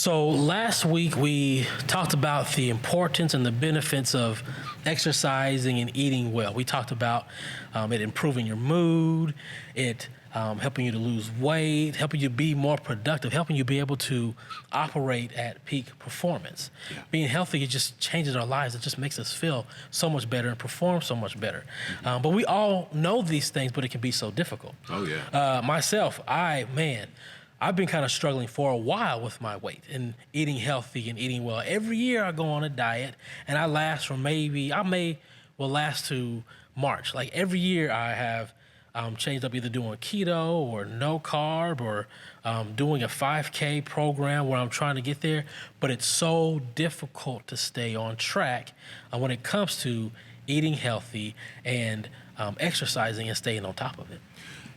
So last week we talked about the importance and the benefits of exercising and eating well. We talked about it improving your mood, it helping you to lose weight, helping you be more productive, helping you be able to operate at peak performance. Yeah. Being healthy, it just changes our lives. It just makes us feel so much better and perform so much better. Mm-hmm. But we all know these things, but it can be so difficult. Oh, yeah. Myself, I've been kind of struggling for a while with my weight and eating healthy and eating well. Every year I go on a diet and I last from will last to March. Like every year I have changed up either doing keto or no carb or doing a 5K program where I'm trying to get there. But it's so difficult to stay on track when it comes to eating healthy and exercising and staying on top of it.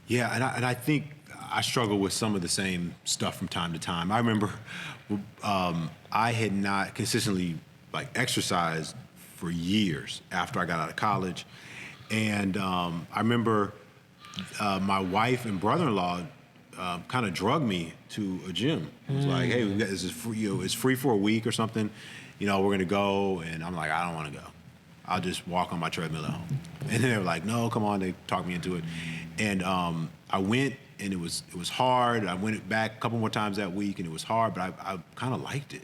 Yeah, and I think I struggle with some of the same stuff from time to time. I remember I had not consistently exercised for years after I got out of college. And I remember my wife and brother-in-law kind of drugged me to a gym. It was like, hey, this is free, it's free for a week or something. We're going to go. And I'm like, I don't want to go. I'll just walk on my treadmill at home. And they were like, no, come on. They talked me into it. And I went, and it was hard. I went back a couple more times that week, and it was hard, but I kind of liked it.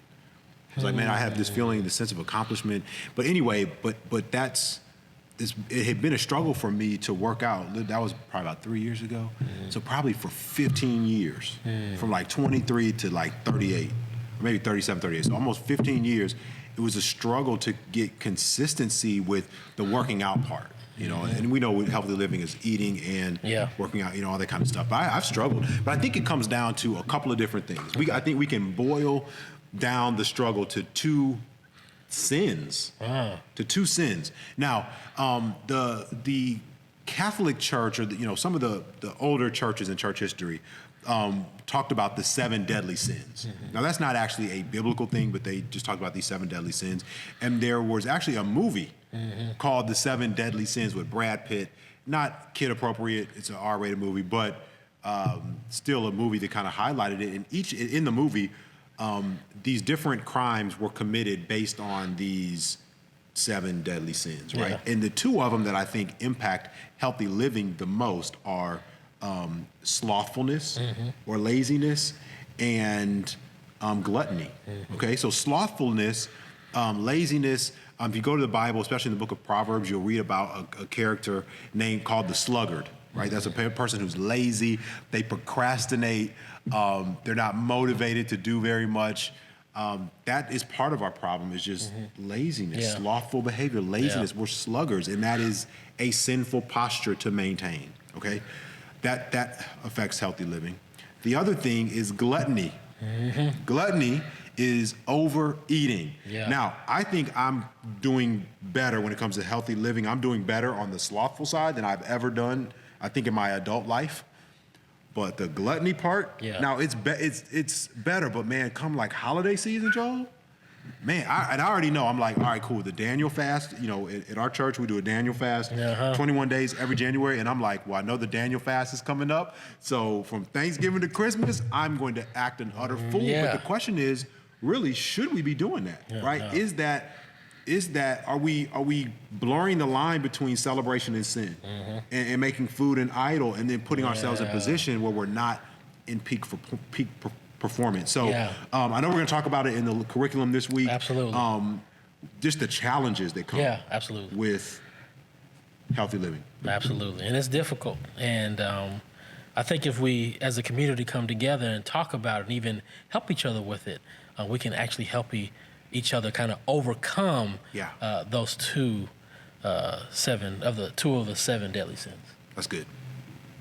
I was like, man, I have this feeling, this sense of accomplishment. But anyway, but it had been a struggle for me to work out. That was probably about 3 years ago. Mm-hmm. So probably for 15 years, from 23 to 38, or maybe 37, 38. So almost 15 years, it was a struggle to get consistency with the working out part. And we know healthy living is eating and working out, all that kind of stuff. But I've struggled. But I think it comes down to a couple of different things. I think we can boil down the struggle to two sins. Now, the Catholic Church, or some of the older churches in church history, talked about the 7 deadly sins. Mm-hmm. Now, that's not actually a biblical thing, but they just talked about these 7 deadly sins. And there was actually a movie called The 7 Deadly Sins with Brad Pitt. Not kid appropriate, it's an R-rated movie, but still a movie that kind of highlighted it. And in the movie, these different crimes were committed based on these 7 deadly sins, right? Yeah. And the 2 of them that I think impact healthy living the most are slothfulness or laziness and gluttony. Okay, so slothfulness, laziness. If you go to the Bible, especially in the book of Proverbs, you'll read about a character called the sluggard, right? That's a person who's lazy. They procrastinate. They're not motivated to do very much. That is part of our problem, is just laziness, slothful behavior, laziness. Yeah. We're sluggards, and that is a sinful posture to maintain, okay? That affects healthy living. The other thing is gluttony. Gluttony is overeating. Yeah. Now, I think I'm doing better when it comes to healthy living. I'm doing better on the slothful side than I've ever done, I think, in my adult life. But the gluttony part, now it's better, but man, come holiday season, Joel, man, I already know. I'm like, all right, cool. The Daniel fast, at our church, we do a Daniel fast, 21 days every January. And I'm like, well, I know the Daniel fast is coming up. So from Thanksgiving to Christmas, I'm going to act an utter fool. Yeah. But the question is, really, should we be doing that, right? No. Are we blurring the line between celebration and sin and making food an idol and then putting ourselves in a position where we're not in peak performance? So I know we're going to talk about it in the curriculum this week. Absolutely. Just the challenges that come absolutely. With healthy living. Absolutely. And it's difficult. And I think if we as a community come together and talk about it and even help each other with it, we can actually help each other kind of overcome those 2 of the 7 deadly sins. That's good.